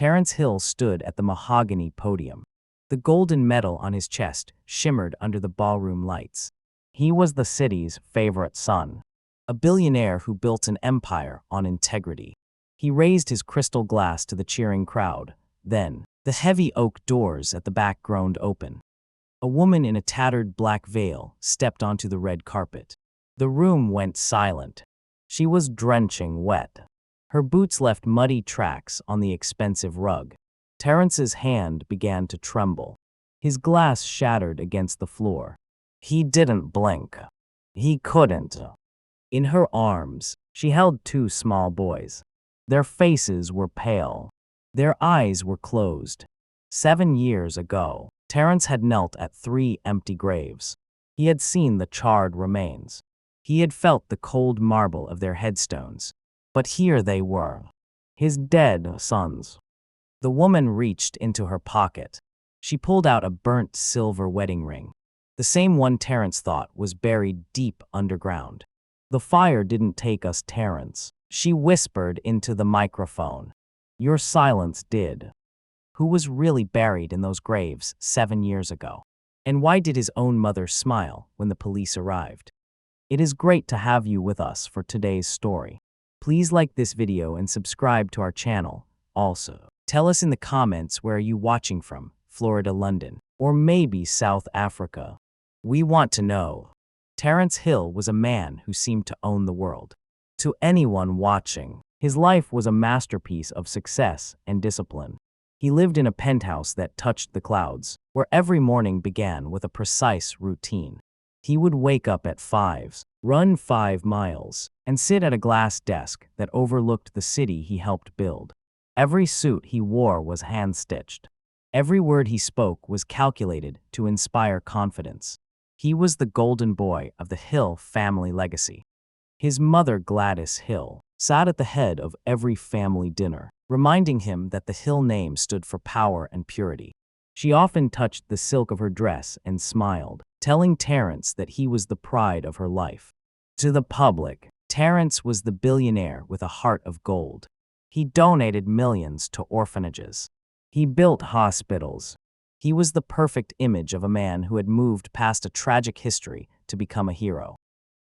Terence Hill stood at the mahogany podium. The golden medal on his chest shimmered under the ballroom lights. He was the city's favorite son, a billionaire who built an empire on integrity. He raised his crystal glass to the cheering crowd. Then, the heavy oak doors at the back groaned open. A woman in a tattered black veil stepped onto the red carpet. The room went silent. She was drenching wet. Her boots left muddy tracks on the expensive rug. Terence's hand began to tremble. His glass shattered against the floor. He didn't blink. He couldn't. In her arms, she held two small boys. Their faces were pale. Their eyes were closed. 7 years ago, Terence had knelt at 3 empty graves. He had seen the charred remains. He had felt the cold marble of their headstones. But here they were, his dead sons. The woman reached into her pocket. She pulled out a burnt silver wedding ring, the same one Terence thought was buried deep underground. "The fire didn't take us, Terence," she whispered into the microphone. "Your silence did." Who was really buried in those graves 7 years ago? And why did his own mother smile when the police arrived? It is great to have you with us for today's story. Please like this video and subscribe to our channel. Also, tell us in the comments where are you watching from, Florida, London, or maybe South Africa. We want to know. Terence Hill was a man who seemed to own the world. To anyone watching, his life was a masterpiece of success and discipline. He lived in a penthouse that touched the clouds, where every morning began with a precise routine. He would wake up at 5, run 5 miles, and sit at a glass desk that overlooked the city he helped build. Every suit he wore was hand-stitched. Every word he spoke was calculated to inspire confidence. He was the golden boy of the Hill family legacy. His mother, Gladys Hill, sat at the head of every family dinner, reminding him that the Hill name stood for power and purity. She often touched the silk of her dress and smiled, telling Terence that he was the pride of her life. To the public, Terence was the billionaire with a heart of gold. He donated millions to orphanages. He built hospitals. He was the perfect image of a man who had moved past a tragic history to become a hero.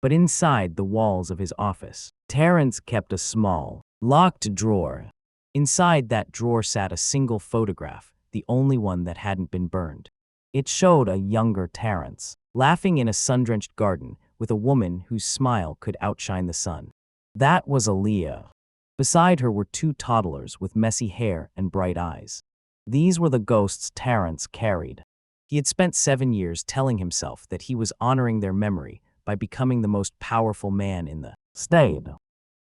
But inside the walls of his office, Terence kept a small, locked drawer. Inside that drawer sat a single photograph, the only one that hadn't been burned. It showed a younger Terence, laughing in a sun-drenched garden with a woman whose smile could outshine the sun. That was Aaliyah. Beside her were 2 toddlers with messy hair and bright eyes. These were the ghosts Terence carried. He had spent 7 years telling himself that he was honoring their memory by becoming the most powerful man in the state.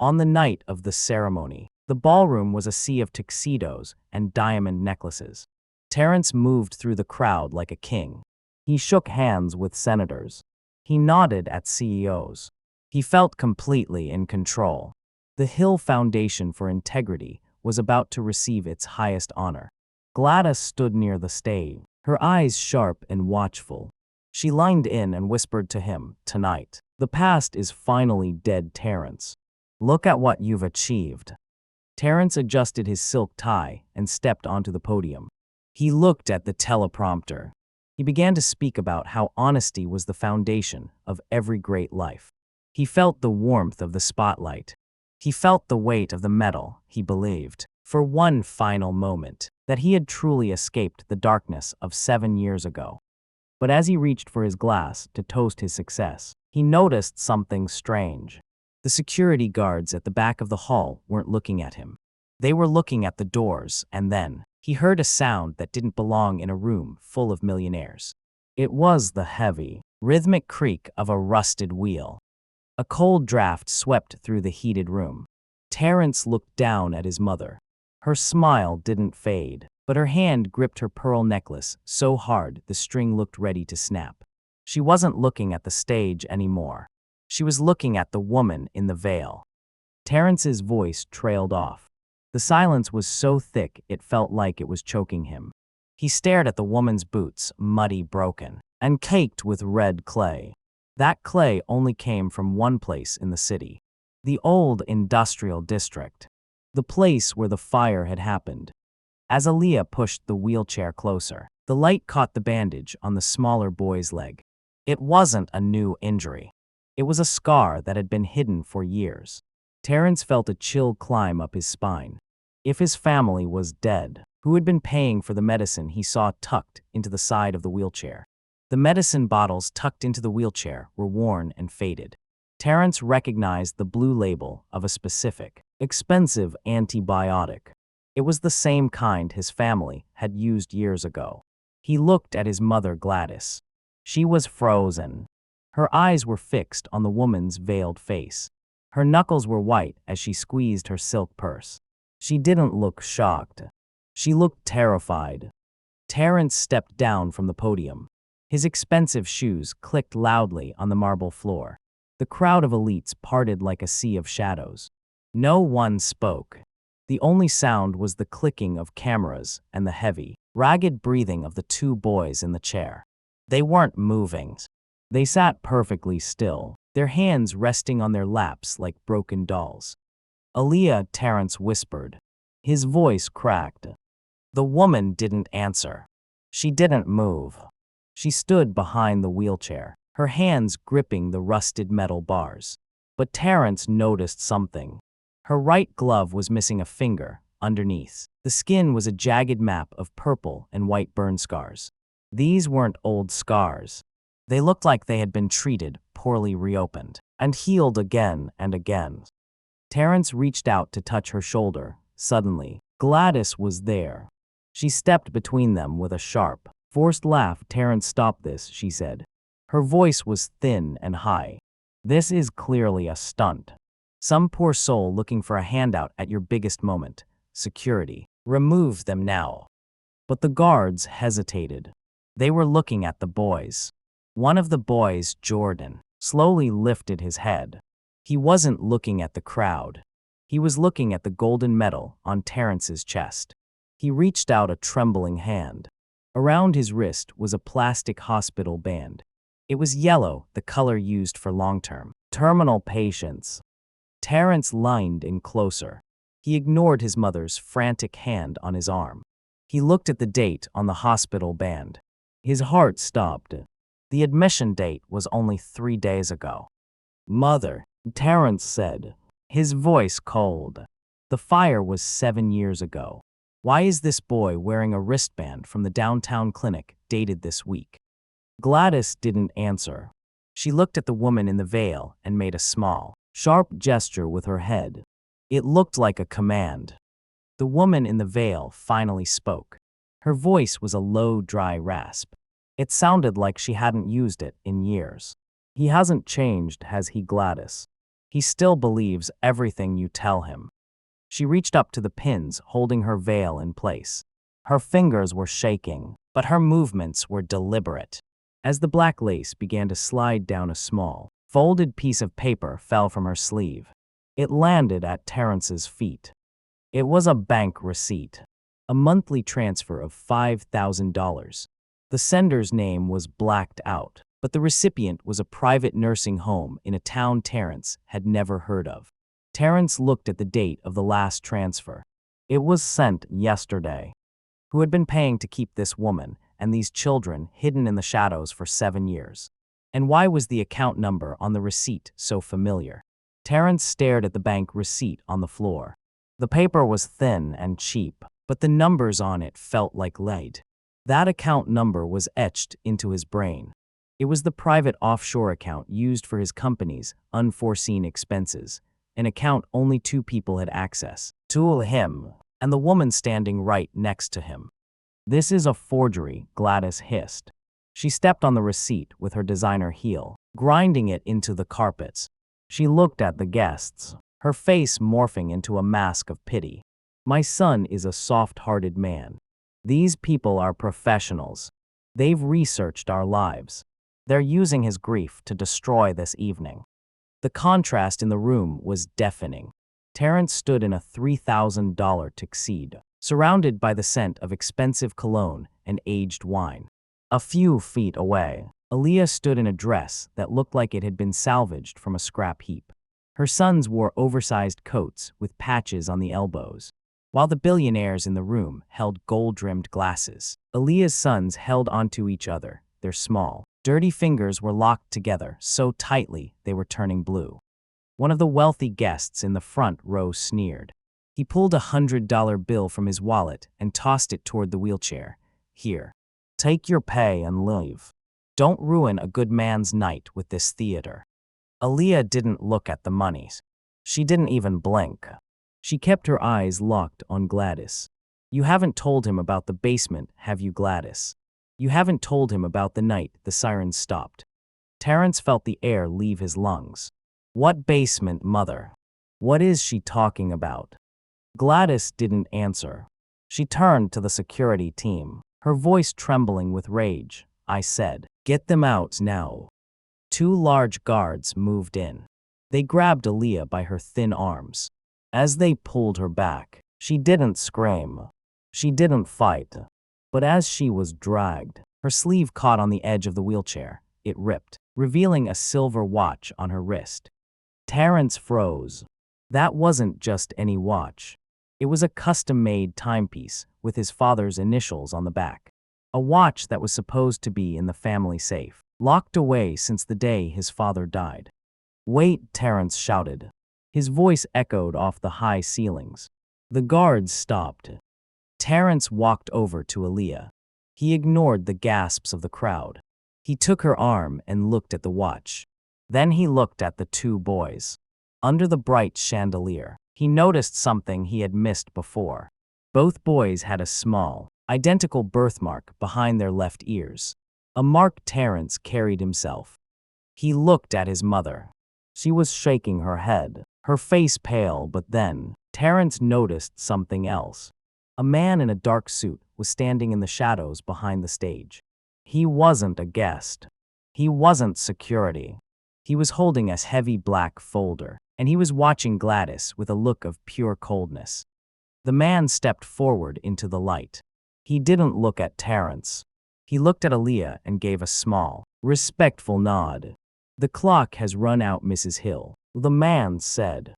On the night of the ceremony, the ballroom was a sea of tuxedos and diamond necklaces. Terence moved through the crowd like a king. He shook hands with senators. He nodded at CEOs. He felt completely in control. The Hill Foundation for Integrity was about to receive its highest honor. Gladys stood near the stage, her eyes sharp and watchful. She leaned in and whispered to him, "Tonight, the past is finally dead, Terence. Look at what you've achieved." Terence adjusted his silk tie and stepped onto the podium. He looked at the teleprompter. He began to speak about how honesty was the foundation of every great life. He felt the warmth of the spotlight. He felt the weight of the medal. He believed, for one final moment, that he had truly escaped the darkness of 7 years ago. But as he reached for his glass to toast his success, he noticed something strange. The security guards at the back of the hall weren't looking at him. They were looking at the doors, and then he heard a sound that didn't belong in a room full of millionaires. It was the heavy, rhythmic creak of a rusted wheel. A cold draft swept through the heated room. Terence looked down at his mother. Her smile didn't fade, but her hand gripped her pearl necklace so hard the string looked ready to snap. She wasn't looking at the stage anymore. She was looking at the woman in the veil. Terence's voice trailed off. The silence was so thick it felt like it was choking him. He stared at the woman's boots, muddy, broken, and caked with red clay. That clay only came from one place in the city, the old industrial district, the place where the fire had happened. As Aaliyah pushed the wheelchair closer, the light caught the bandage on the smaller boy's leg. It wasn't a new injury. It was a scar that had been hidden for years. Terrence felt a chill climb up his spine. If his family was dead, who had been paying for the medicine he saw tucked into the side of the wheelchair? The medicine bottles tucked into the wheelchair were worn and faded. Terrence recognized the blue label of a specific, expensive antibiotic. It was the same kind his family had used years ago. He looked at his mother, Gladys. She was frozen. Her eyes were fixed on the woman's veiled face. Her knuckles were white as she squeezed her silk purse. She didn't look shocked. She looked terrified. Terrence stepped down from the podium. His expensive shoes clicked loudly on the marble floor. The crowd of elites parted like a sea of shadows. No one spoke. The only sound was the clicking of cameras and the heavy, ragged breathing of the two boys in the chair. They weren't moving. They sat perfectly still, their hands resting on their laps like broken dolls. "Aaliyah," Terrence whispered. His voice cracked. The woman didn't answer. She didn't move. She stood behind the wheelchair, her hands gripping the rusted metal bars. But Terrence noticed something. Her right glove was missing a finger underneath. The skin was a jagged map of purple and white burn scars. These weren't old scars. They looked like they had been treated, poorly reopened, and healed again and again. Terrence reached out to touch her shoulder. Suddenly, Gladys was there. She stepped between them with a sharp, forced laugh. "Terrence, stop this," she said. Her voice was thin and high. "This is clearly a stunt. Some poor soul looking for a handout at your biggest moment. Security. Remove them now." But the guards hesitated. They were looking at the boys. One of the boys, Jordan, slowly lifted his head. He wasn't looking at the crowd. He was looking at the golden medal on Terrence's chest. He reached out a trembling hand. Around his wrist was a plastic hospital band. It was yellow, the color used for long-term, terminal patients. Terrence leaned in closer. He ignored his mother's frantic hand on his arm. He looked at the date on the hospital band. His heart stopped. The admission date was only 3 days ago. "Mother," Terrence said, his voice cold. "The fire was 7 years ago. Why is this boy wearing a wristband from the downtown clinic dated this week?" Gladys didn't answer. She looked at the woman in the veil and made a small, sharp gesture with her head. It looked like a command. The woman in the veil finally spoke. Her voice was a low, dry rasp. It sounded like she hadn't used it in years. "He hasn't changed, has he, Gladys? He still believes everything you tell him." She reached up to the pins holding her veil in place. Her fingers were shaking, but her movements were deliberate. As the black lace began to slide down, a small, folded piece of paper fell from her sleeve. It landed at Terrence's feet. It was a bank receipt, a monthly transfer of $5,000. The sender's name was blacked out, but the recipient was a private nursing home in a town Terrence had never heard of. Terrence looked at the date of the last transfer. It was sent yesterday. Who had been paying to keep this woman and these children hidden in the shadows for 7 years? And why was the account number on the receipt so familiar? Terrence stared at the bank receipt on the floor. The paper was thin and cheap, but the numbers on it felt like lead. That account number was etched into his brain. It was the private offshore account used for his company's unforeseen expenses, an account only 2 people had access to, him and the woman standing right next to him. "This is a forgery," Gladys hissed. She stepped on the receipt with her designer heel, grinding it into the carpets. She looked at the guests, her face morphing into a mask of pity. "My son is a soft-hearted man. These people are professionals. They've researched our lives. They're using his grief to destroy this evening." The contrast in the room was deafening. Terrence stood in a $3,000 tuxedo, surrounded by the scent of expensive cologne and aged wine. A few feet away, Aaliyah stood in a dress that looked like it had been salvaged from a scrap heap. Her sons wore oversized coats with patches on the elbows. while the billionaires in the room held gold-rimmed glasses. Aaliyah's sons held onto each other, their small, dirty fingers were locked together so tightly they were turning blue. One of the wealthy guests in the front row sneered. He pulled $100 bill from his wallet and tossed it toward the wheelchair. Here, take your pay and leave. Don't ruin a good man's night with this theater. Aaliyah didn't look at the monies. She didn't even blink. She kept her eyes locked on Gladys. You haven't told him about the basement, have you, Gladys? You haven't told him about the night the sirens stopped. Terrence felt the air leave his lungs. What basement, mother? What is she talking about? Gladys didn't answer. She turned to the security team, her voice trembling with rage. I said, get them out now. 2 large guards moved in. They grabbed Aaliyah by her thin arms. As they pulled her back, she didn't scream. She didn't fight. But as she was dragged, her sleeve caught on the edge of the wheelchair. It ripped, revealing a silver watch on her wrist. Terrence froze. That wasn't just any watch. It was a custom-made timepiece with his father's initials on the back. A watch that was supposed to be in the family safe, locked away since the day his father died. Wait, Terrence shouted. His voice echoed off the high ceilings. The guards stopped. Terrence walked over to Aaliyah. He ignored the gasps of the crowd. He took her arm and looked at the watch. Then he looked at the 2 boys. Under the bright chandelier, he noticed something he had missed before. Both boys had a small, identical birthmark behind their left ears, a mark Terrence carried himself. He looked at his mother. She was shaking her head, her face pale, but then Terrence noticed something else. A man in a dark suit was standing in the shadows behind the stage. He wasn't a guest. He wasn't security. He was holding a heavy black folder, and he was watching Gladys with a look of pure coldness. The man stepped forward into the light. He didn't look at Terrence. He looked at Aaliyah and gave a small, respectful nod. The clock has run out, Mrs. Hill, the man said.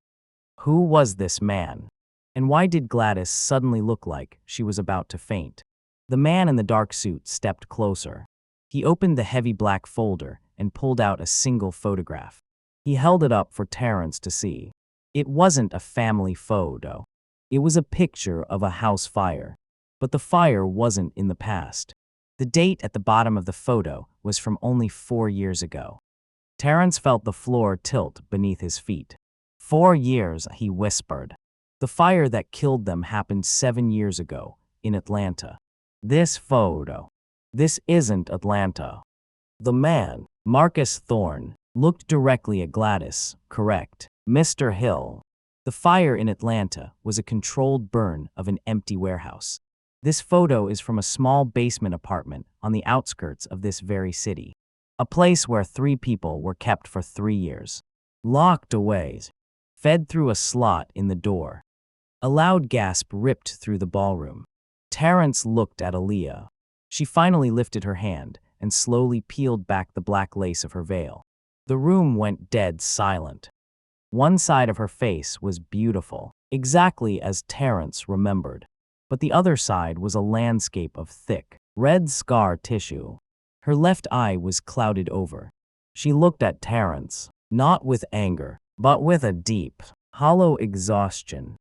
Who was this man? And why did Gladys suddenly look like she was about to faint? The man in the dark suit stepped closer. He opened the heavy black folder and pulled out a single photograph. He held it up for Terrence to see. It wasn't a family photo. It was a picture of a house fire. But the fire wasn't in the past. The date at the bottom of the photo was from only 4 years ago. Terrence felt the floor tilt beneath his feet. 4 years, he whispered. The fire that killed them happened 7 years ago, in Atlanta. This photo. This isn't Atlanta. The man, Marcus Thorne, looked directly at Gladys. Correct, Mr. Hill. The fire in Atlanta was a controlled burn of an empty warehouse. This photo is from a small basement apartment on the outskirts of this very city. A place where 3 people were kept for 3 years. Locked away. Fed through a slot in the door. A loud gasp ripped through the ballroom. Terrence looked at Aaliyah. She finally lifted her hand and slowly peeled back the black lace of her veil. The room went dead silent. One side of her face was beautiful, exactly as Terrence remembered. But the other side was a landscape of thick, red scar tissue. Her left eye was clouded over. She looked at Terrence, not with anger, but with a deep, hollow exhaustion.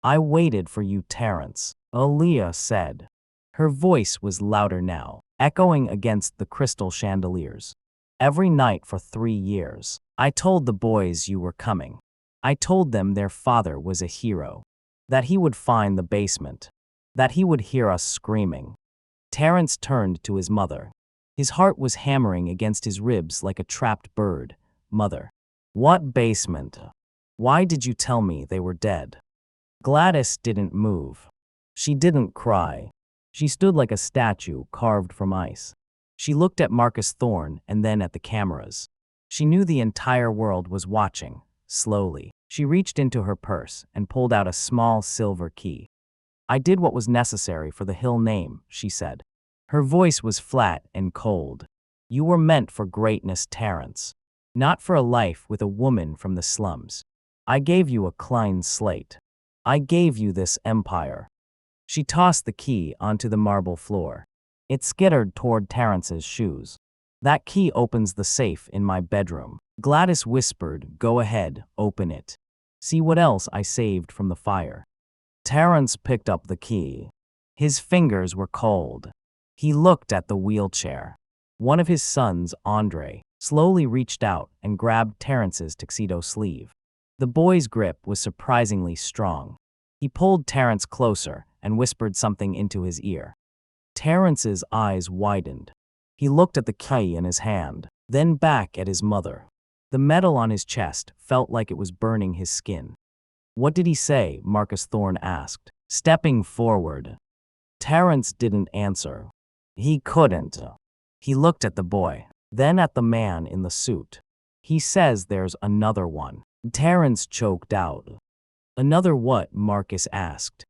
I waited for you, Terrence, Aaliyah said. Her voice was louder now, echoing against the crystal chandeliers. Every night for 3 years, I told the boys you were coming. I told them their father was a hero, that he would find the basement, that he would hear us screaming. Terrence turned to his mother. His heart was hammering against his ribs like a trapped bird. Mother, what basement? Why did you tell me they were dead? Gladys didn't move. She didn't cry. She stood like a statue carved from ice. She looked at Marcus Thorne and then at the cameras. She knew the entire world was watching. Slowly, she reached into her purse and pulled out a small silver key. I did what was necessary for the Hill name, she said. Her voice was flat and cold. You were meant for greatness, Terrence. Not for a life with a woman from the slums. I gave you a clean slate. I gave you this empire. She tossed the key onto the marble floor. It skittered toward Terrence's shoes. That key opens the safe in my bedroom. Gladys whispered, go ahead, open it. See what else I saved from the fire. Terrence picked up the key. His fingers were cold. He looked at the wheelchair. One of his sons, Andre, slowly reached out and grabbed Terrence's tuxedo sleeve. The boy's grip was surprisingly strong. He pulled Terrence closer and whispered something into his ear. Terrence's eyes widened. He looked at the key in his hand, then back at his mother. The metal on his chest felt like it was burning his skin. What did he say? Marcus Thorne asked, stepping forward. Terrence didn't answer. He couldn't. He looked at the boy, then at the man in the suit. He says there's another one. Terrence choked out. Another what? Marcus asked.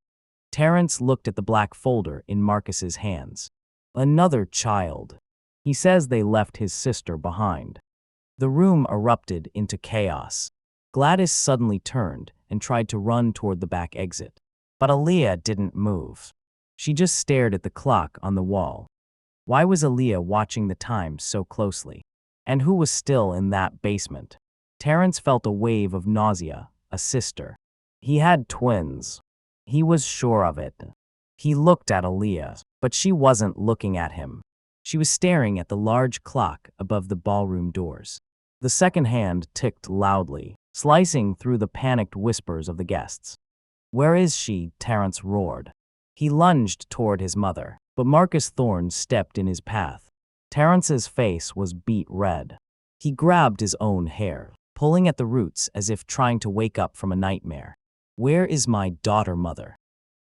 Terrence looked at the black folder in Marcus's hands. Another child. He says they left his sister behind. The room erupted into chaos. Gladys suddenly turned and tried to run toward the back exit. But Aaliyah didn't move. She just stared at the clock on the wall. Why was Aaliyah watching the time so closely? And who was still in that basement? Terrence felt a wave of nausea. A sister. He had twins. He was sure of it. He looked at Aaliyah, but she wasn't looking at him. She was staring at the large clock above the ballroom doors. The second hand ticked loudly, slicing through the panicked whispers of the guests. Where is she? Terrence roared. He lunged toward his mother, but Marcus Thorne stepped in his path. Terrence's face was beet red. He grabbed his own hair, pulling at the roots as if trying to wake up from a nightmare. Where is my daughter, mother?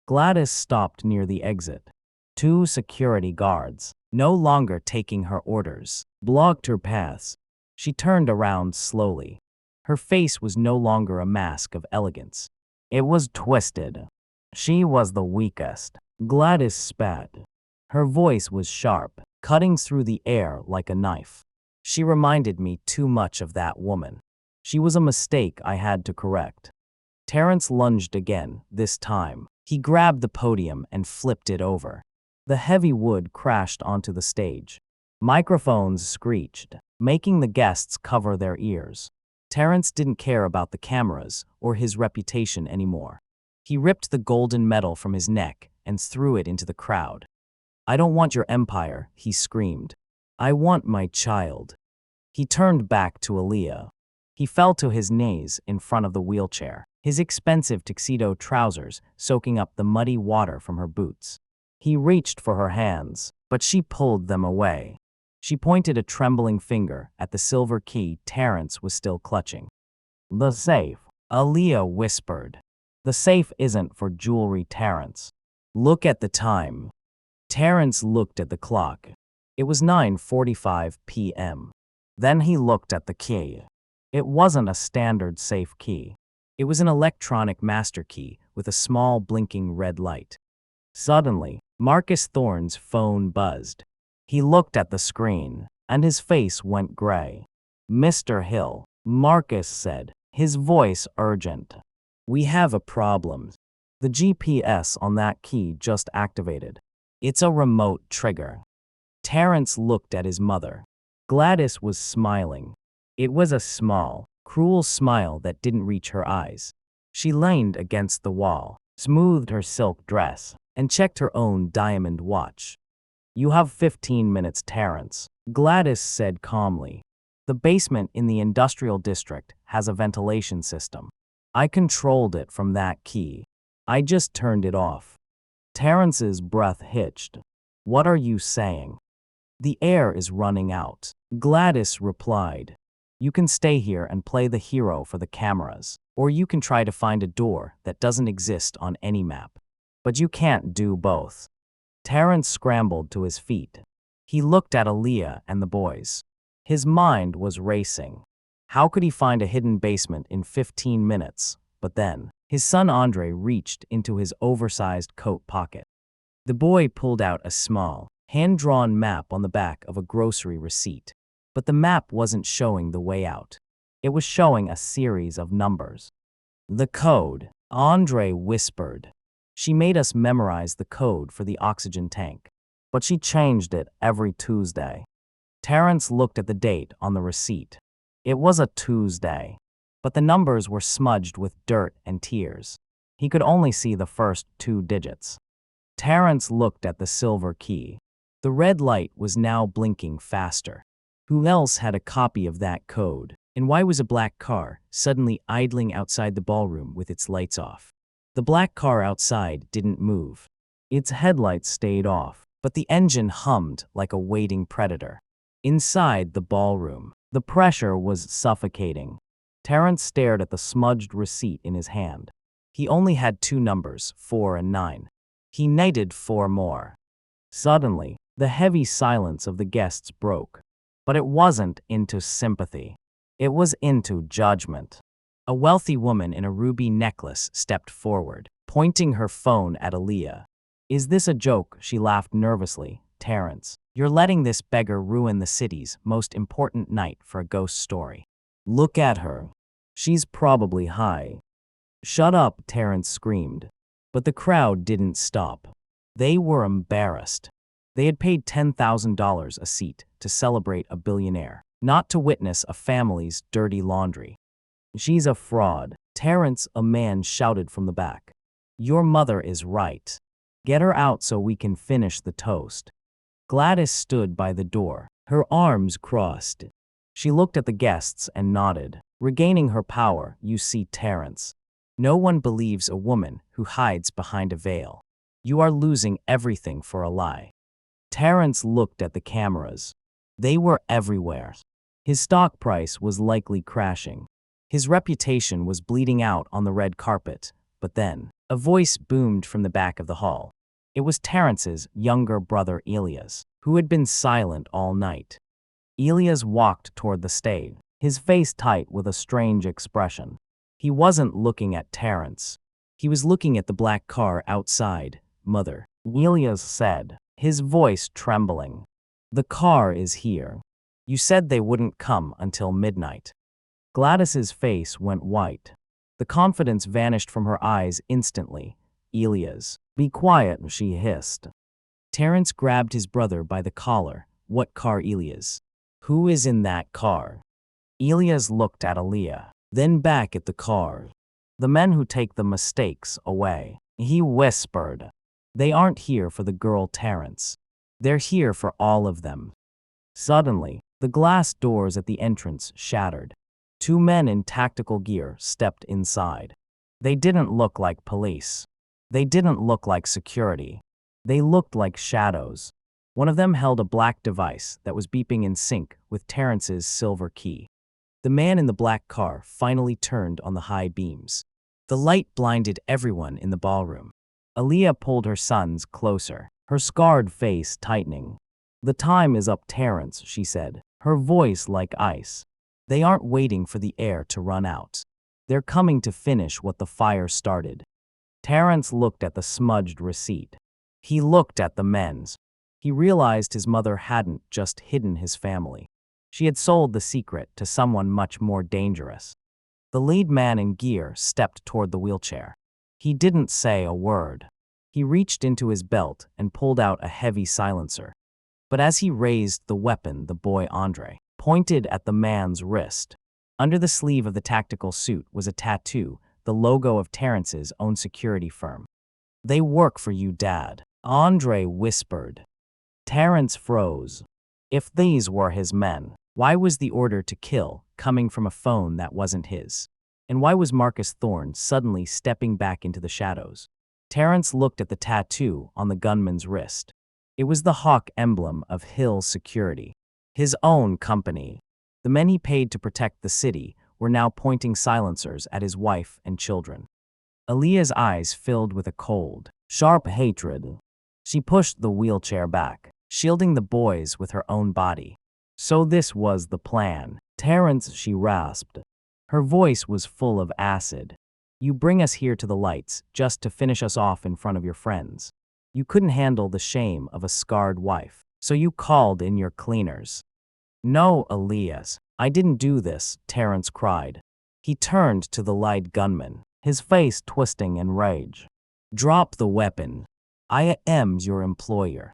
Gladys stopped near the exit. Two security guards, no longer taking her orders, blocked her paths. She turned around slowly. Her face was no longer a mask of elegance. It was twisted. She was the weakest. Gladys spat. Her voice was sharp, cutting through the air like a knife. She reminded me too much of that woman. She was a mistake I had to correct. Terrence lunged again, this time. He grabbed the podium and flipped it over. The heavy wood crashed onto the stage. Microphones screeched, making the guests cover their ears. Terrence didn't care about the cameras or his reputation anymore. He ripped the golden medal from his neck and threw it into the crowd. I don't want your empire, he screamed. I want my child. He turned back to Aaliyah. He fell to his knees in front of the wheelchair, his expensive tuxedo trousers soaking up the muddy water from her boots. He reached for her hands, but she pulled them away. She pointed a trembling finger at the silver key Terrence was still clutching. The safe, Aaliyah whispered. The safe isn't for jewelry, Terrence. Look at the time. Terrence looked at the clock. It was 9:45 p.m. Then he looked at the key. It wasn't a standard safe key. It was an electronic master key with a small blinking red light. Suddenly, Marcus Thorne's phone buzzed. He looked at the screen, and his face went gray. Mr. Hill, Marcus said, his voice urgent. We have a problem. The GPS on that key just activated. It's a remote trigger. Terrence looked at his mother. Gladys was smiling. It was a small, cruel smile that didn't reach her eyes. She leaned against the wall, smoothed her silk dress, and checked her own diamond watch. You have 15 minutes, Terrence, Gladys said calmly. The basement in the industrial district has a ventilation system. I controlled it from that key. I just turned it off. Terrence's breath hitched. What are you saying? The air is running out, Gladys replied. You can stay here and play the hero for the cameras, or you can try to find a door that doesn't exist on any map. But you can't do both. Terrence scrambled to his feet. He looked at Aaliyah and the boys. His mind was racing. How could he find a hidden basement in 15 minutes? But then, his son Andre reached into his oversized coat pocket. The boy pulled out a small, hand-drawn map on the back of a grocery receipt. But the map wasn't showing the way out. It was showing a series of numbers. The code, Andre whispered. She made us memorize the code for the oxygen tank, but she changed it every Tuesday. Terrence looked at the date on the receipt. It was a Tuesday, but the numbers were smudged with dirt and tears. He could only see the first 2 digits. Terrence looked at the silver key. The red light was now blinking faster. Who else had a copy of that code? And why was a black car suddenly idling outside the ballroom with its lights off? The black car outside didn't move. Its headlights stayed off, but the engine hummed like a waiting predator. Inside the ballroom, the pressure was suffocating. Terrence stared at the smudged receipt in his hand. He only had 2 numbers, 4 and 9. He needed 4 more. Suddenly, the heavy silence of the guests broke. But it wasn't into sympathy. It was into judgment. A wealthy woman in a ruby necklace stepped forward, pointing her phone at Aaliyah. "Is this a joke?" She laughed nervously. "Terrence, you're letting this beggar ruin the city's most important night for a ghost story. Look at her. She's probably high." "Shut up," Terrence screamed. But the crowd didn't stop. They were embarrassed. They had paid $10,000 a seat to celebrate a billionaire, not to witness a family's dirty laundry. "She's a fraud." "Terrence," a man shouted from the back. "Your mother is right. Get her out so we can finish the toast." Gladys stood by the door, her arms crossed. She looked at the guests and nodded. "Regaining her power, you see, Terrence. No one believes a woman who hides behind a veil. You are losing everything for a lie." Terrence looked at the cameras. They were everywhere. His stock price was likely crashing. His reputation was bleeding out on the red carpet. But then, a voice boomed from the back of the hall. It was Terrence's younger brother Elias, who had been silent all night. Elias walked toward the stage, his face tight with a strange expression. He wasn't looking at Terrence. He was looking at the black car outside. "Mother," Elias said, his voice trembling. "The car is here. You said they wouldn't come until midnight." Gladys's face went white. The confidence vanished from her eyes instantly. "Elias, be quiet," she hissed. Terrence grabbed his brother by the collar. "What car, Elias? Who is in that car?" Elias looked at Aaliyah, then back at the car. "The men who take the mistakes away," he whispered. "They aren't here for the girl, Terrence. They're here for all of them." Suddenly, the glass doors at the entrance shattered. 2 men in tactical gear stepped inside. They didn't look like police. They didn't look like security. They looked like shadows. One of them held a black device that was beeping in sync with Terrence's silver key. The man in the black car finally turned on the high beams. The light blinded everyone in the ballroom. Aaliyah pulled her sons closer, her scarred face tightening. "The time is up, Terrence," she said, her voice like ice. "They aren't waiting for the air to run out. They're coming to finish what the fire started." Terrence looked at the smudged receipt. He looked at the men's. He realized his mother hadn't just hidden his family. She had sold the secret to someone much more dangerous. The lead man in gear stepped toward the wheelchair. He didn't say a word. He reached into his belt and pulled out a heavy silencer. But as he raised the weapon, the boy Andre pointed at the man's wrist. Under the sleeve of the tactical suit was a tattoo, the logo of Terrence's own security firm. "They work for you, Dad," Andre whispered. Terrence froze. If these were his men, why was the order to kill coming from a phone that wasn't his? And why was Marcus Thorne suddenly stepping back into the shadows? Terrence looked at the tattoo on the gunman's wrist. It was the hawk emblem of Hill Security, his own company. The men he paid to protect the city were now pointing silencers at his wife and children. Aaliyah's eyes filled with a cold, sharp hatred. She pushed the wheelchair back, shielding the boys with her own body. "So this was the plan, Terrence," she rasped. Her voice was full of acid. "You bring us here to the lights just to finish us off in front of your friends. You couldn't handle the shame of a scarred wife, so you called in your cleaners." "No, Elias, I didn't do this," Terrence cried. He turned to the light gunman, his face twisting in rage. Drop the weapon. I am's your employer.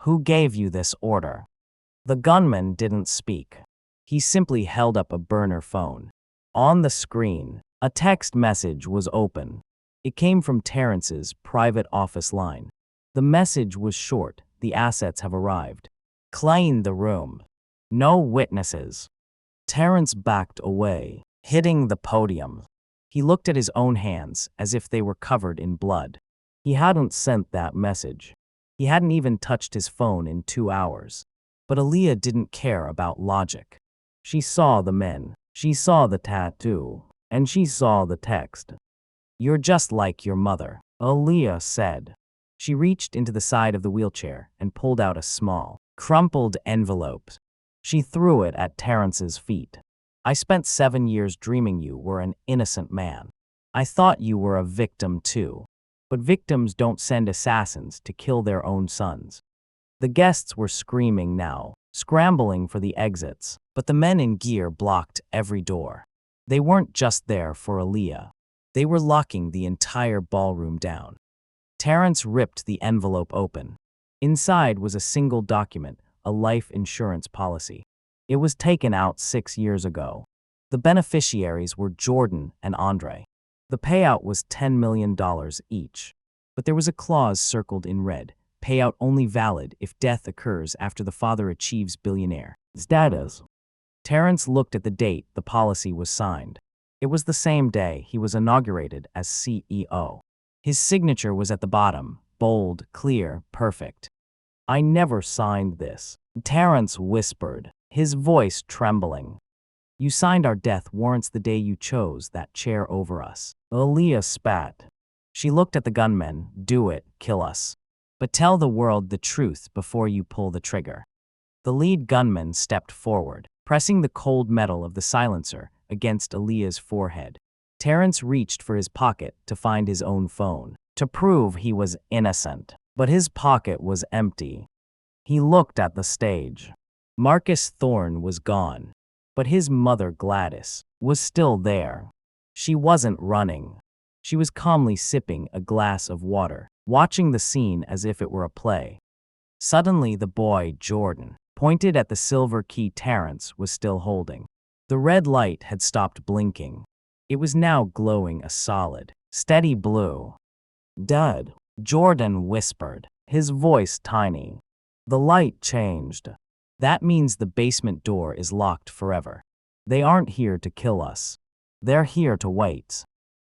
Who gave you this order? The gunman didn't speak. He simply held up a burner phone. On the screen, a text message was open. It came from Terrence's private office line. The message was short. The assets have arrived. Clean the room. No witnesses. Terrence backed away, hitting the podium. He looked at his own hands as if they were covered in blood. He hadn't sent that message. He hadn't even touched his phone in 2 hours. But Aaliyah didn't care about logic. She saw the men, she saw the tattoo, and she saw the text. You're just like your mother, Aaliyah said. She reached into the side of the wheelchair and pulled out a small, crumpled envelope. She threw it at Terrence's feet. I spent 7 years dreaming you were an innocent man. I thought you were a victim too. But victims don't send assassins to kill their own sons. The guests were screaming now, scrambling for the exits, but the men in gear blocked every door. They weren't just there for Aaliyah. They were locking the entire ballroom down. Terrence ripped the envelope open. Inside was a single document, a life insurance policy. It was taken out 6 years ago. The beneficiaries were Jordan and Andre. The payout was $10 million each. But there was a clause circled in red, payout only valid if death occurs after the father achieves billionaire status. Terrence looked at the date the policy was signed. It was the same day he was inaugurated as CEO. His signature was at the bottom, bold, clear, perfect. I never signed this, Terrence whispered, his voice trembling. You signed our death warrants the day you chose that chair over us. Aaliyah spat. She looked at the gunmen. Do it, kill us. But tell the world the truth before you pull the trigger. The lead gunman stepped forward, pressing the cold metal of the silencer against Aaliyah's forehead. Terrence reached for his pocket to find his own phone, to prove he was innocent. But his pocket was empty. He looked at the stage. Marcus Thorne was gone. But his mother, Gladys, was still there. She wasn't running. She was calmly sipping a glass of water, watching the scene as if it were a play. Suddenly, the boy, Jordan, pointed at the silver key Terrence was still holding. The red light had stopped blinking. It was now glowing a solid, steady blue. Dud, Jordan whispered, his voice tiny. The light changed. That means the basement door is locked forever. They aren't here to kill us. They're here to wait.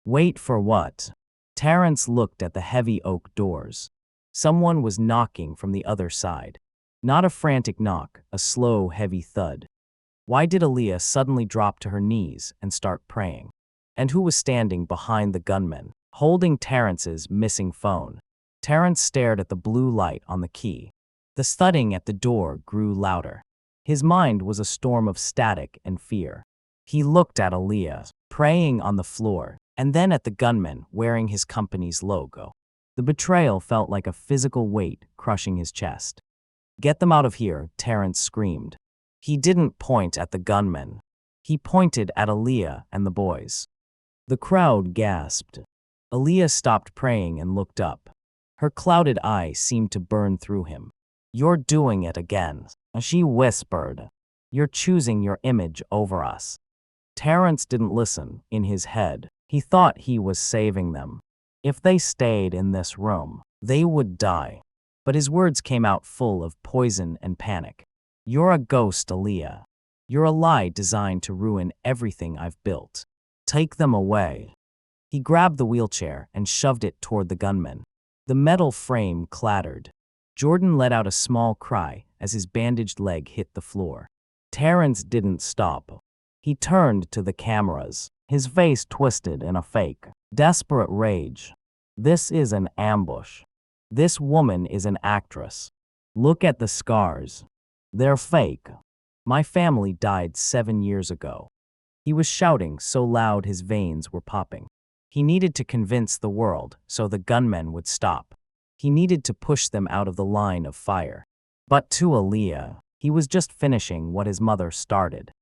Wait for what? Terrence looked at the heavy oak doors. Someone was knocking from the other side. Not a frantic knock, a slow, heavy thud. Why did Aaliyah suddenly drop to her knees and start praying? And who was standing behind the gunman, holding Terrence's missing phone? Terrence stared at the blue light on the key. The thudding at the door grew louder. His mind was a storm of static and fear. He looked at Aaliyah, praying on the floor, and then at the gunman wearing his company's logo. The betrayal felt like a physical weight crushing his chest. Get them out of here, Terrence screamed. He didn't point at the gunman. He pointed at Aaliyah and the boys. The crowd gasped. Aaliyah stopped praying and looked up. Her clouded eye seemed to burn through him. You're doing it again, she whispered. You're choosing your image over us. Terrence didn't listen. In his head, he thought he was saving them. If they stayed in this room, they would die. But his words came out full of poison and panic. You're a ghost, Aaliyah. You're a lie designed to ruin everything I've built. Take them away. He grabbed the wheelchair and shoved it toward the gunman. The metal frame clattered. Jordan let out a small cry as his bandaged leg hit the floor. Terrence didn't stop. He turned to the cameras, his face twisted in a fake, desperate rage. This is an ambush. This woman is an actress. Look at the scars. They're fake. My family died 7 years ago. He was shouting so loud his veins were popping. He needed to convince the world so the gunmen would stop. He needed to push them out of the line of fire. But to Aaliyah, he was just finishing what his mother started.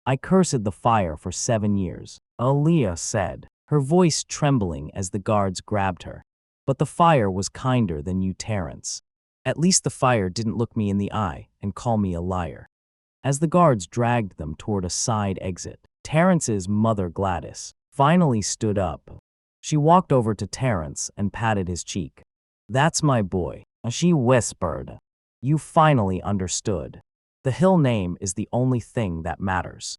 I cursed the fire for 7 years, Aaliyah said, her voice trembling as the guards grabbed her. But the fire was kinder than you, Terrence. At least the fire didn't look me in the eye and call me a liar. As the guards dragged them toward a side exit, Terrence's mother, Gladys, finally stood up. She walked over to Terrence and patted his cheek. "That's my boy," she whispered. "You finally understood. The hill name is the only thing that matters."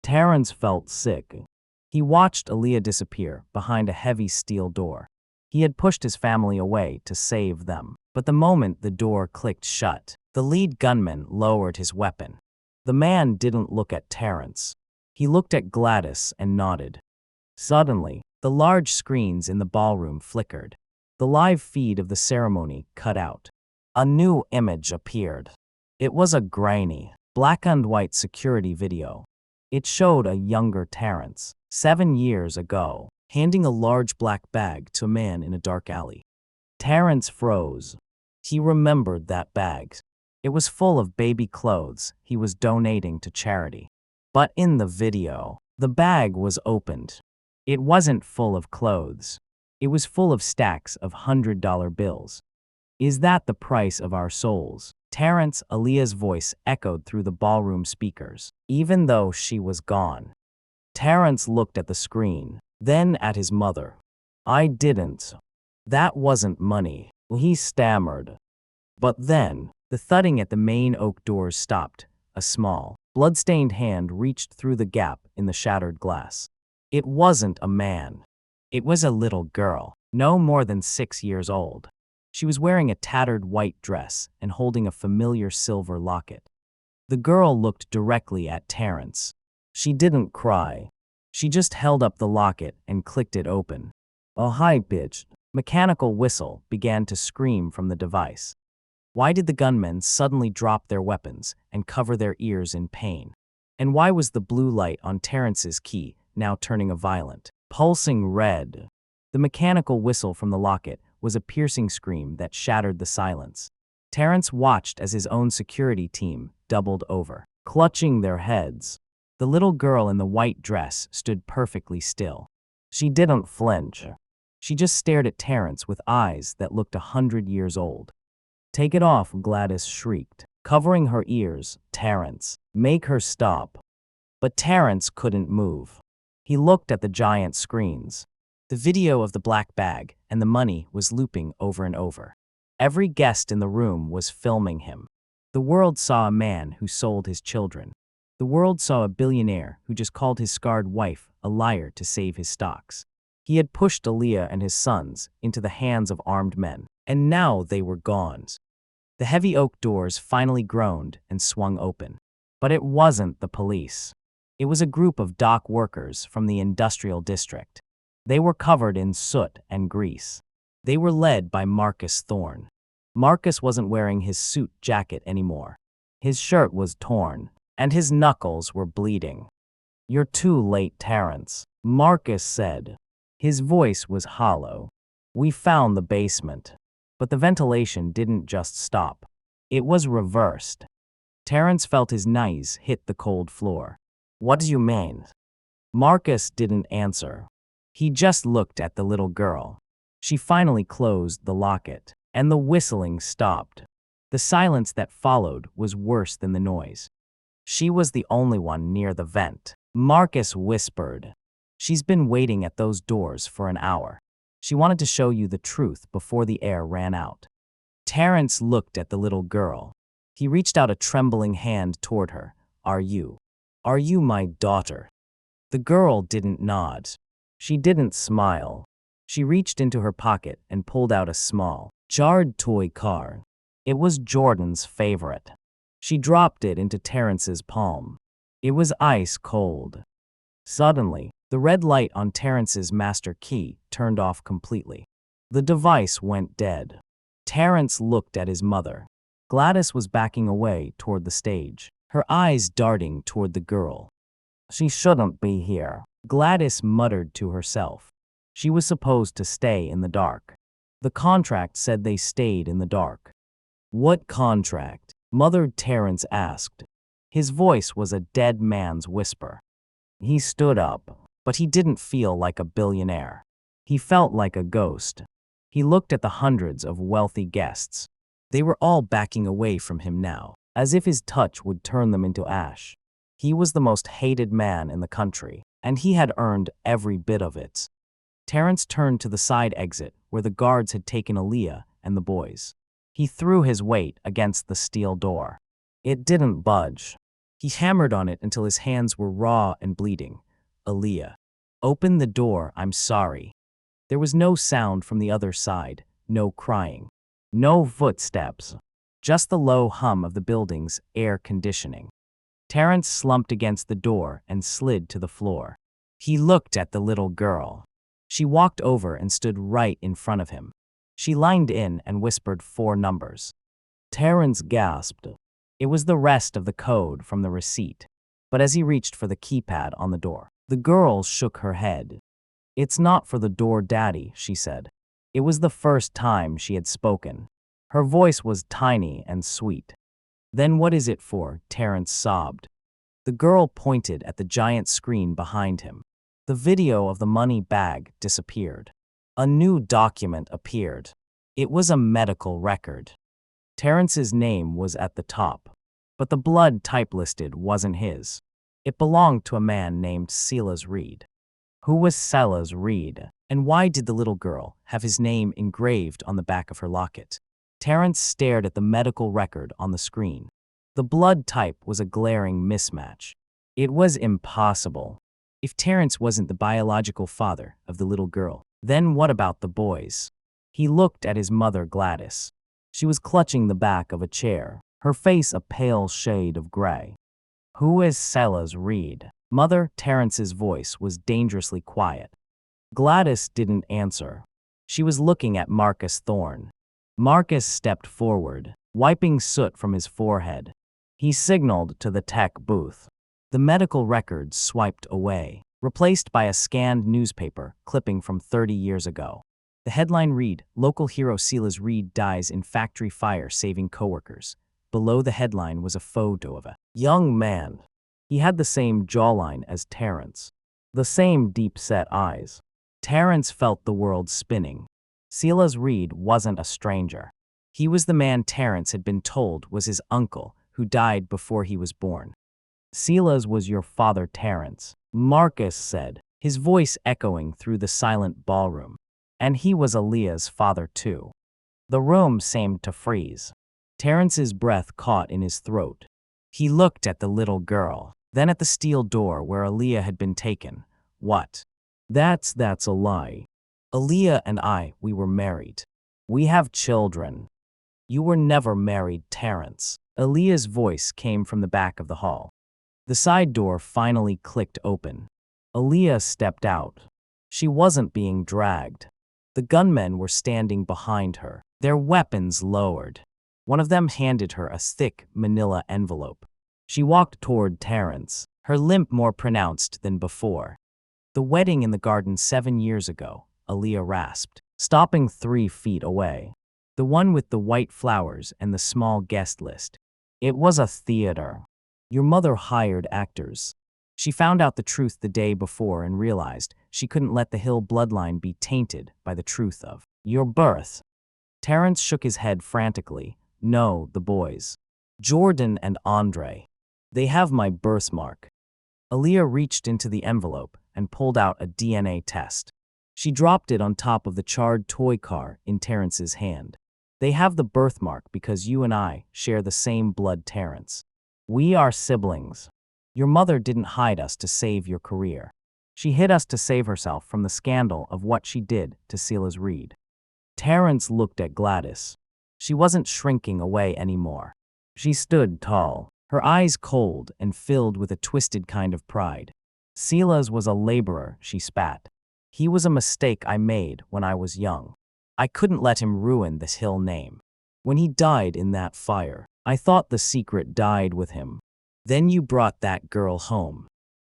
Terrence felt sick. He watched Aaliyah disappear behind a heavy steel door. He had pushed his family away to save them. But the moment the door clicked shut, the lead gunman lowered his weapon. The man didn't look at Terrence. He looked at Gladys and nodded. Suddenly, the large screens in the ballroom flickered. The live feed of the ceremony cut out. A new image appeared. It was a grainy, black and white security video. It showed a younger Terrence, 7 years ago, handing a large black bag to a man in a dark alley. Terrence froze. He remembered that bag. It was full of baby clothes he was donating to charity. But in the video, the bag was opened. It wasn't full of clothes. It was full of stacks of $100 bills. "Is that the price of our souls?" Terrence, Aaliyah's voice echoed through the ballroom speakers, even though she was gone. Terrence looked at the screen, then at his mother. "I didn't. That wasn't money," he stammered. But then, the thudding at the main oak doors stopped. A small, blood-stained hand reached through the gap in the shattered glass. It wasn't a man. It was a little girl, no more than 6 years old. She was wearing a tattered white dress and holding a familiar silver locket. The girl looked directly at Terrence. She didn't cry. She just held up the locket and clicked it open. A high-pitched, mechanical whistle began to scream from the device. Why did the gunmen suddenly drop their weapons and cover their ears in pain? And why was the blue light on Terrence's key now turning a violent, pulsing red? The mechanical whistle from the locket was a piercing scream that shattered the silence. Terrence watched as his own security team doubled over, clutching their heads. The little girl in the white dress stood perfectly still. She didn't flinch. She just stared at Terrence with eyes that looked 100 years old. "Take it off," Gladys shrieked, covering her ears. "Terrence, make her stop." But Terrence couldn't move. He looked at the giant screens. The video of the black bag and the money was looping over and over. Every guest in the room was filming him. The world saw a man who sold his children. The world saw a billionaire who just called his scarred wife a liar to save his stocks. He had pushed Aaliyah and his sons into the hands of armed men, and now they were gone. The heavy oak doors finally groaned and swung open. But it wasn't the police. It was a group of dock workers from the industrial district. They were covered in soot and grease. They were led by Marcus Thorne. Marcus wasn't wearing his suit jacket anymore. His shirt was torn, and his knuckles were bleeding. "You're too late, Terrence," Marcus said. His voice was hollow. "We found the basement." But the ventilation didn't just stop. It was reversed. Terrence felt his knees hit the cold floor. "What do you mean?" Marcus didn't answer. He just looked at the little girl. She finally closed the locket, and the whistling stopped. The silence that followed was worse than the noise. She was the only one near the vent. Marcus whispered, "She's been waiting at those doors for an hour. She wanted to show you the truth before the air ran out." Terrence looked at the little girl. He reached out a trembling hand toward her. Are you my daughter?" The girl didn't nod. She didn't smile. She reached into her pocket and pulled out a small, jarred toy car. It was Jordan's favorite. She dropped it into Terrence's palm. It was ice cold. Suddenly, the red light on Terrence's master key turned off completely. The device went dead. Terrence looked at his mother. Gladys was backing away toward the stage, her eyes darting toward the girl. "She shouldn't be here," Gladys muttered to herself. She was supposed to stay in the dark. The contract said they stayed in the dark. "What contract?" Mother Terrence asked. His voice was a dead man's whisper. He stood up. But he didn't feel like a billionaire. He felt like a ghost. He looked at the hundreds of wealthy guests. They were all backing away from him now, as if his touch would turn them into ash. He was the most hated man in the country, and he had earned every bit of it. Terrence turned to the side exit where the guards had taken Aaliyah and the boys. He threw his weight against the steel door. It didn't budge. He hammered on it until his hands were raw and bleeding. Aaliyah, open the door, I'm sorry. There was no sound from the other side, no crying, no footsteps, just the low hum of the building's air conditioning. Terrence slumped against the door and slid to the floor. He looked at the little girl. She walked over and stood right in front of him. She leaned in and whispered 4 numbers. Terrence gasped. It was the rest of the code from the receipt. But as he reached for the keypad on the door, the girl shook her head. It's not for the door, Daddy, she said. It was the first time she had spoken. Her voice was tiny and sweet. Then what is it for? Terrence sobbed. The girl pointed at the giant screen behind him. The video of the money bag disappeared. A new document appeared. It was a medical record. Terrence's name was at the top, but the blood type listed wasn't his. It belonged to a man named Silas Reed. Who was Silas Reed, and why did the little girl have his name engraved on the back of her locket? Terrence stared at the medical record on the screen. The blood type was a glaring mismatch. It was impossible. If Terrence wasn't the biological father of the little girl, then what about the boys? He looked at his mother, Gladys. She was clutching the back of a chair, her face a pale shade of gray. Who is Silas Reed? Mother, Terrence's voice was dangerously quiet. Gladys didn't answer. She was looking at Marcus Thorne. Marcus stepped forward, wiping soot from his forehead. He signaled to the tech booth. The medical records swiped away, replaced by a scanned newspaper clipping from 30 years ago. The headline read, Local hero Silas Reed dies in factory fire saving coworkers. Below the headline was a photo of a young man. He had the same jawline as Terrence, the same deep-set eyes. Terrence felt the world spinning. Silas Reed wasn't a stranger. He was the man Terrence had been told was his uncle, who died before he was born. Silas was your father, Terrence, Marcus said, his voice echoing through the silent ballroom. And he was Aaliyah's father too. The room seemed to freeze. Terrence's breath caught in his throat. He looked at the little girl, then at the steel door where Aaliyah had been taken. What? That's a lie. Aaliyah and we were married. We have children. You were never married, Terrence. Aaliyah's voice came from the back of the hall. The side door finally clicked open. Aaliyah stepped out. She wasn't being dragged. The gunmen were standing behind her, their weapons lowered. One of them handed her a thick manila envelope. She walked toward Terrence, her limp more pronounced than before. The wedding in the garden 7 years ago, Aaliyah rasped, stopping 3 feet away. The one with the white flowers and the small guest list. It was a theater. Your mother hired actors. She found out the truth the day before and realized she couldn't let the Hill bloodline be tainted by the truth of your birth. Terrence shook his head frantically. No, the boys. Jordan and Andre. They have my birthmark. Aaliyah reached into the envelope and pulled out a DNA test. She dropped it on top of the charred toy car in Terrence's hand. They have the birthmark because you and I share the same blood, Terrence. We are siblings. Your mother didn't hide us to save your career. She hid us to save herself from the scandal of what she did to Silas Reed. Terrence looked at Gladys. She wasn't shrinking away anymore. She stood tall, her eyes cold and filled with a twisted kind of pride. Silas was a laborer, she spat. He was a mistake I made when I was young. I couldn't let him ruin this Hill name. When he died in that fire, I thought the secret died with him. Then you brought that girl home.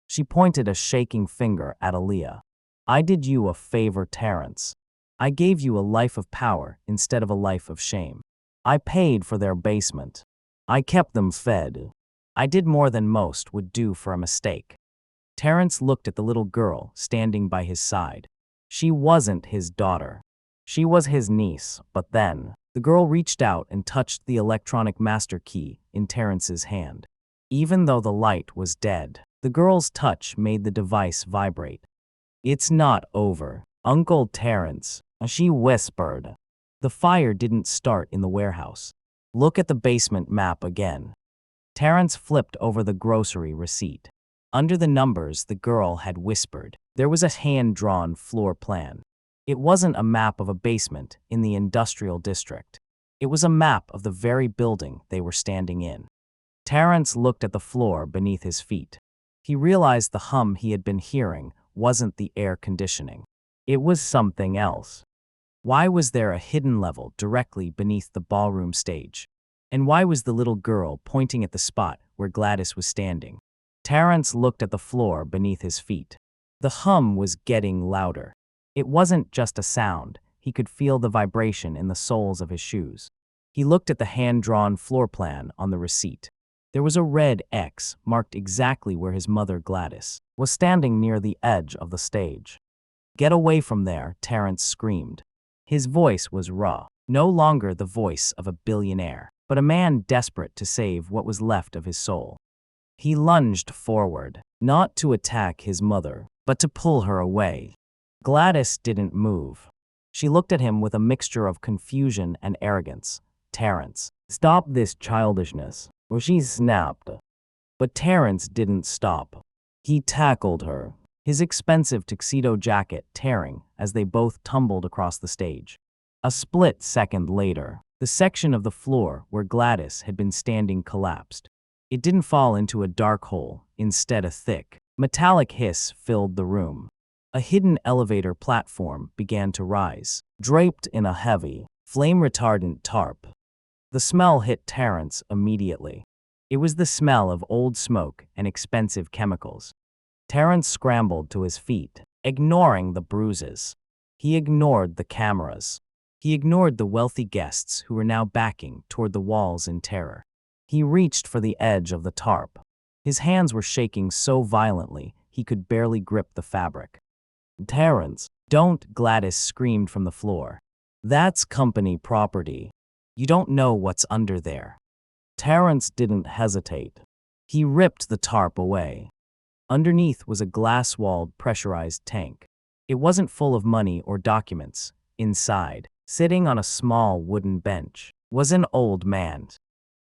She pointed a shaking finger at Aaliyah. I did you a favor, Terrence. I gave you a life of power instead of a life of shame. I paid for their basement. I kept them fed. I did more than most would do for a mistake. Terrence looked at the little girl standing by his side. She wasn't his daughter. She was his niece, but then, the girl reached out and touched the electronic master key in Terrence's hand. Even though the light was dead, the girl's touch made the device vibrate. "It's not over, Uncle Terrence," she whispered. The fire didn't start in the warehouse. "Look at the basement map again." Terrence flipped over the grocery receipt. Under the numbers the girl had whispered, there was a hand-drawn floor plan. It wasn't a map of a basement in the industrial district. It was a map of the very building they were standing in. Terrence looked at the floor beneath his feet. He realized the hum he had been hearing wasn't the air conditioning. It was something else. Why was there a hidden level directly beneath the ballroom stage? And why was the little girl pointing at the spot where Gladys was standing? Terrence looked at the floor beneath his feet. The hum was getting louder. It wasn't just a sound. He could feel the vibration in the soles of his shoes. He looked at the hand-drawn floor plan on the receipt. There was a red X marked exactly where his mother Gladys was standing near the edge of the stage. "Get away from there," Terrence screamed. His voice was raw, no longer the voice of a billionaire, but a man desperate to save what was left of his soul. He lunged forward, not to attack his mother, but to pull her away. Gladys didn't move. She looked at him with a mixture of confusion and arrogance. "Terrence, stop this childishness," or she snapped. But Terrence didn't stop. He tackled her, his expensive tuxedo jacket tearing as they both tumbled across the stage. A split second later, the section of the floor where Gladys had been standing collapsed. It didn't fall into a dark hole, instead a thick, metallic hiss filled the room. A hidden elevator platform began to rise, draped in a heavy, flame-retardant tarp. The smell hit Terrence immediately. It was the smell of old smoke and expensive chemicals. Terrence scrambled to his feet, ignoring the bruises. He ignored the cameras. He ignored the wealthy guests who were now backing toward the walls in terror. He reached for the edge of the tarp. His hands were shaking so violently he could barely grip the fabric. "Terrence, don't!" Gladys screamed from the floor. "That's company property. You don't know what's under there." Terrence didn't hesitate. He ripped the tarp away. Underneath was a glass-walled, pressurized tank. It wasn't full of money or documents. Inside, sitting on a small wooden bench, was an old man.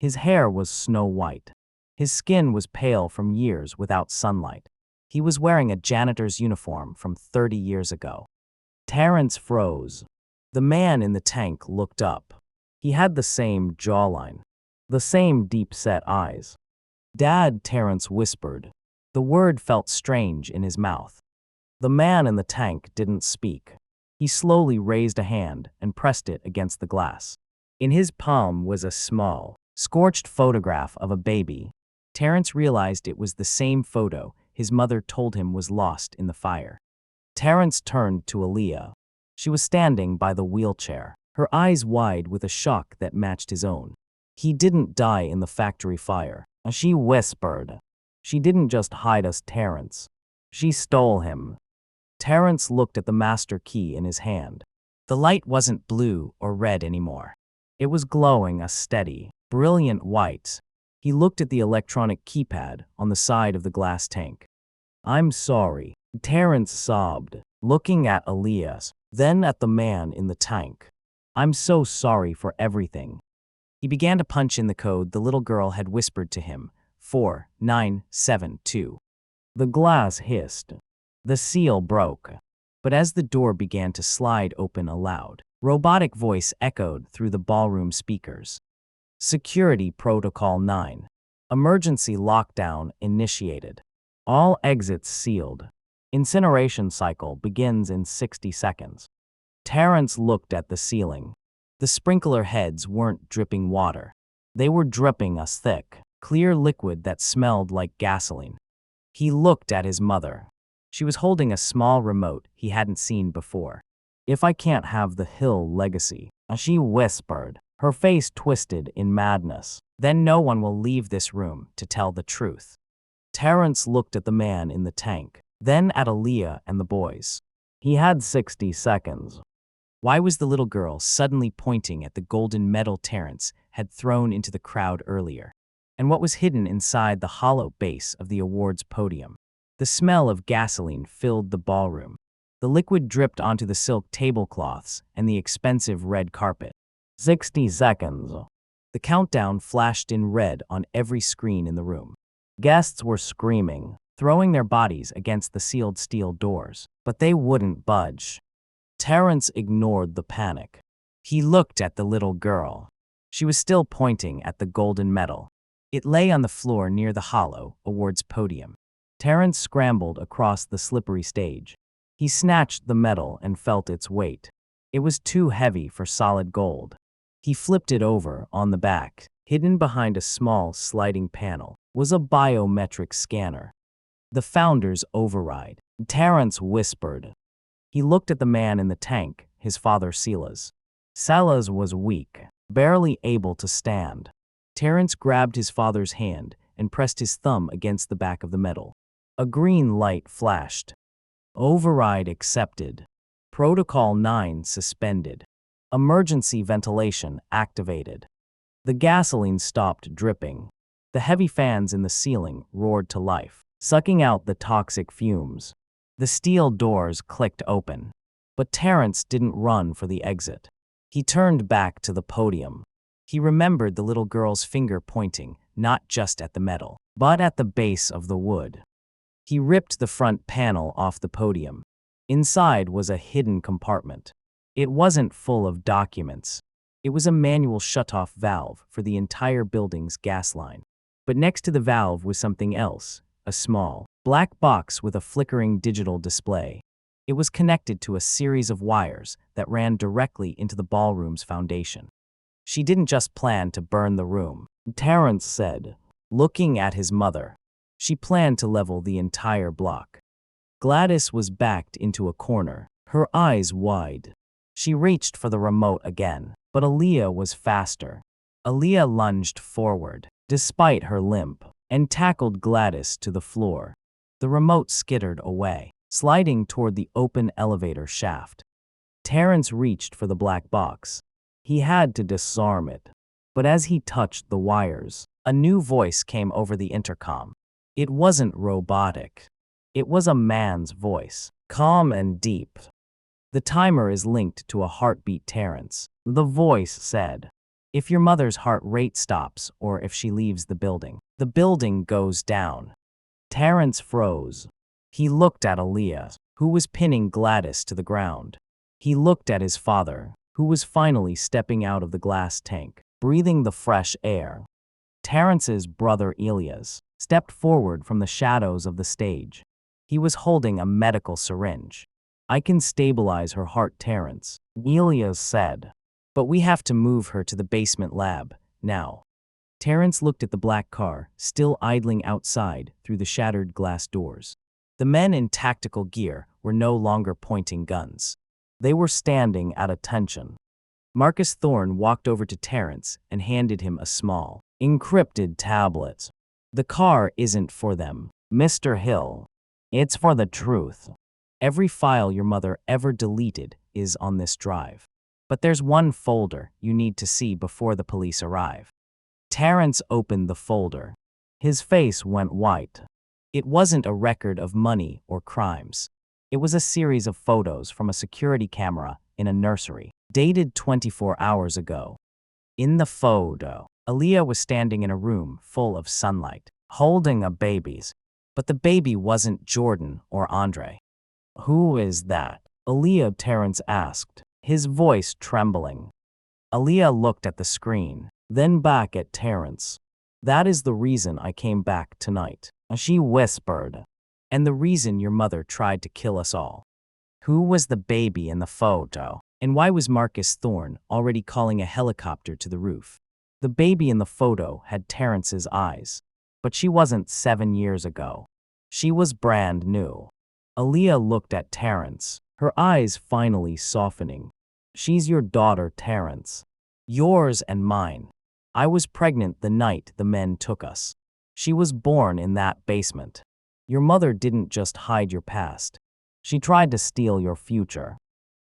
His hair was snow white. His skin was pale from years without sunlight. He was wearing a janitor's uniform from 30 years ago. Terrence froze. The man in the tank looked up. He had the same jawline, the same deep-set eyes. "Dad," Terrence whispered. The word felt strange in his mouth. The man in the tank didn't speak. He slowly raised a hand and pressed it against the glass. In his palm was a small, scorched photograph of a baby. Terrence realized it was the same photo his mother told him was lost in the fire. Terrence turned to Aaliyah. She was standing by the wheelchair, her eyes wide with a shock that matched his own. "He didn't die in the factory fire," she whispered. "She didn't just hide us, Terrence. She stole him." Terrence looked at the master key in his hand. The light wasn't blue or red anymore. It was glowing a steady, brilliant white. He looked at the electronic keypad on the side of the glass tank. "I'm sorry," Terrence sobbed, looking at Aaliyah, then at the man in the tank. "I'm so sorry for everything." He began to punch in the code the little girl had whispered to him, 4972. The glass hissed. The seal broke. But as the door began to slide open, a loud, robotic voice echoed through the ballroom speakers. "Security Protocol 9. Emergency lockdown initiated. All exits sealed. Incineration cycle begins in 60 seconds." Terrence looked at the ceiling. The sprinkler heads weren't dripping water. They were dripping a thick, clear liquid that smelled like gasoline. He looked at his mother. She was holding a small remote he hadn't seen before. "If I can't have the Hill legacy," she whispered, her face twisted in madness, "then no one will leave this room to tell the truth." Terrence looked at the man in the tank, then at Aaliyah and the boys. He had 60 seconds. Why was the little girl suddenly pointing at the golden medal Terrence had thrown into the crowd earlier? And what was hidden inside the hollow base of the awards podium? The smell of gasoline filled the ballroom. The liquid dripped onto the silk tablecloths and the expensive red carpet. 60 seconds. The countdown flashed in red on every screen in the room. Guests were screaming, throwing their bodies against the sealed steel doors, but they wouldn't budge. Terrence ignored the panic. He looked at the little girl. She was still pointing at the golden medal. It lay on the floor near the hollow awards podium. Terrence scrambled across the slippery stage. He snatched the medal and felt its weight. It was too heavy for solid gold. He flipped it over on the back. Hidden behind a small sliding panel was a biometric scanner. The founder's override. Terrence whispered. He looked at the man in the tank, his father Silas. Silas was weak, barely able to stand. Terrence grabbed his father's hand and pressed his thumb against the back of the medal. A green light flashed. Override accepted. Protocol 9 suspended. Emergency ventilation activated. The gasoline stopped dripping. The heavy fans in the ceiling roared to life, sucking out the toxic fumes. The steel doors clicked open. But Terrence didn't run for the exit. He turned back to the podium. He remembered the little girl's finger pointing, not just at the medal, but at the base of the wood. He ripped the front panel off the podium. Inside was a hidden compartment. It wasn't full of documents. It was a manual shutoff valve for the entire building's gas line. But next to the valve was something else, a small, black box with a flickering digital display. It was connected to a series of wires that ran directly into the ballroom's foundation. She didn't just plan to burn the room, Terrence said, looking at his mother. She planned to level the entire block. Gladys was backed into a corner, her eyes wide. She reached for the remote again, but Aaliyah was faster. Aaliyah lunged forward, despite her limp, and tackled Gladys to the floor. The remote skittered away, sliding toward the open elevator shaft. Terrence reached for the black box. He had to disarm it. But as he touched the wires, a new voice came over the intercom. It wasn't robotic. It was a man's voice, calm and deep. The timer is linked to a heartbeat, Terrence. The voice said. If your mother's heart rate stops or if she leaves the building goes down. Terrence froze. He looked at Aaliyah, who was pinning Gladys to the ground. He looked at his father, who was finally stepping out of the glass tank, breathing the fresh air. Terrence's brother Elias stepped forward from the shadows of the stage. He was holding a medical syringe. I can stabilize her heart, Terrence, Elias said. But we have to move her to the basement lab, now. Terrence looked at the black car, still idling outside through the shattered glass doors. The men in tactical gear were no longer pointing guns. They were standing at attention. Marcus Thorne walked over to Terrence and handed him a small, encrypted tablet. The car isn't for them, Mr. Hill. It's for the truth. Every file your mother ever deleted is on this drive. But there's one folder you need to see before the police arrive. Terrence opened the folder. His face went white. It wasn't a record of money or crimes. It was a series of photos from a security camera in a nursery, dated 24 hours ago. In the photo, Aaliyah was standing in a room full of sunlight, holding a baby. But the baby wasn't Jordan or Andre. Who is that? Aaliyah, Terrence asked, his voice trembling. Aaliyah looked at the screen, then back at Terrence. That is the reason I came back tonight, she whispered. And the reason your mother tried to kill us all. Who was the baby in the photo? And why was Marcus Thorne already calling a helicopter to the roof? The baby in the photo had Terrence's eyes. But she wasn't 7 years ago. She was brand new. Aaliyah looked at Terrence, her eyes finally softening. She's your daughter, Terrence. Yours and mine. I was pregnant the night the men took us. She was born in that basement. Your mother didn't just hide your past. She tried to steal your future.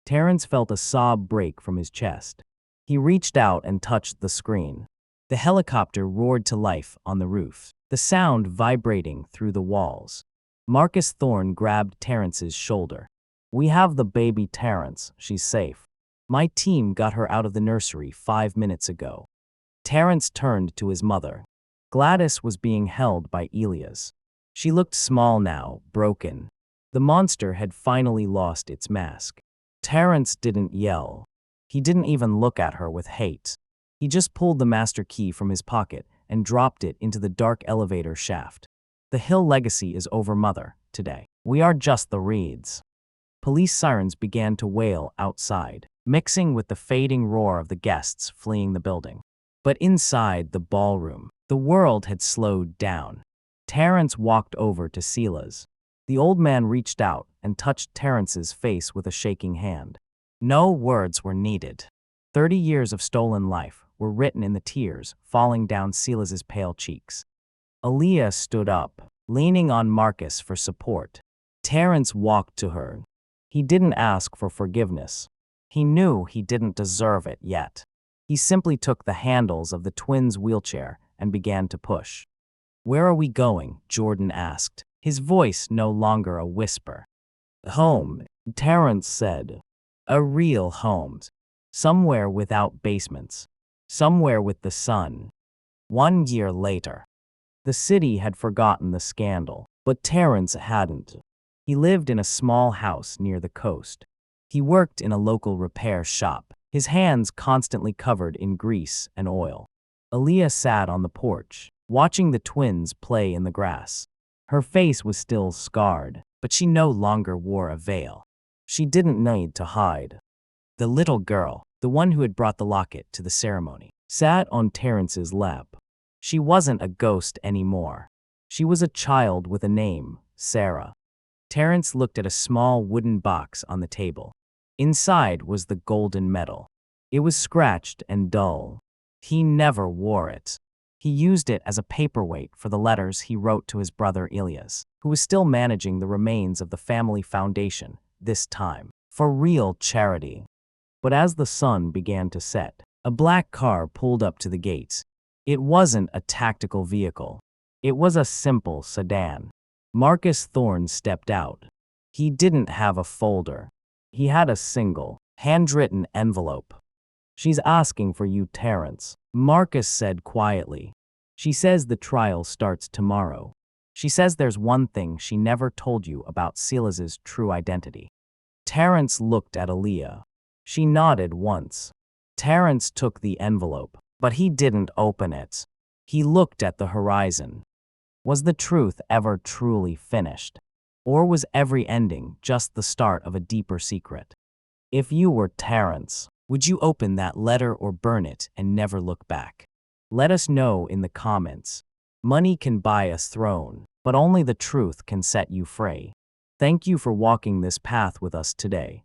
Terrence felt a sob break from his chest. He reached out and touched the screen. The helicopter roared to life on the roof, the sound vibrating through the walls. Marcus Thorne grabbed Terrence's shoulder. "We have the baby, Terrence. She's safe. My team got her out of the nursery 5 minutes ago." Terrence turned to his mother. Gladys was being held by Elias. She looked small now, broken. The monster had finally lost its mask. Terrence didn't yell. He didn't even look at her with hate. He just pulled the master key from his pocket and dropped it into the dark elevator shaft. "The Hill legacy is over, Mother, today. We are just the Reeds." Police sirens began to wail outside, mixing with the fading roar of the guests fleeing the building. But inside the ballroom, the world had slowed down. Terrence walked over to Silas. The old man reached out and touched Terrence's face with a shaking hand. No words were needed. 30 years of stolen life were written in the tears falling down Silas's pale cheeks. Aaliyah stood up, leaning on Marcus for support. Terrence walked to her. He didn't ask for forgiveness. He knew he didn't deserve it yet. He simply took the handles of the twins' wheelchair and began to push. "Where are we going?" Jordan asked, his voice no longer a whisper. "Home," Terrence said. "A real home. Somewhere without basements. Somewhere with the sun." 1 year later. The city had forgotten the scandal, but Terrence hadn't. He lived in a small house near the coast. He worked in a local repair shop, his hands constantly covered in grease and oil. Aaliyah sat on the porch, watching the twins play in the grass. Her face was still scarred, but she no longer wore a veil. She didn't need to hide. The little girl, the one who had brought the locket to the ceremony, sat on Terrence's lap. She wasn't a ghost anymore. She was a child with a name, Sarah. Terrence looked at a small wooden box on the table. Inside was the golden medal. It was scratched and dull. He never wore it. He used it as a paperweight for the letters he wrote to his brother Elias, who was still managing the remains of the family foundation, this time, for real charity. But as the sun began to set, a black car pulled up to the gates. It wasn't a tactical vehicle. It was a simple sedan. Marcus Thorne stepped out. He didn't have a folder. He had a single, handwritten envelope. "She's asking for you, Terrence," Marcus said quietly. "She says the trial starts tomorrow. She says there's one thing she never told you about Silas's true identity." Terrence looked at Aaliyah. She nodded once. Terrence took the envelope, but he didn't open it. He looked at the horizon. Was the truth ever truly finished? Or was every ending just the start of a deeper secret? If you were Terrence, would you open that letter or burn it and never look back? Let us know in the comments. Money can buy a throne, but only the truth can set you free. Thank you for walking this path with us today.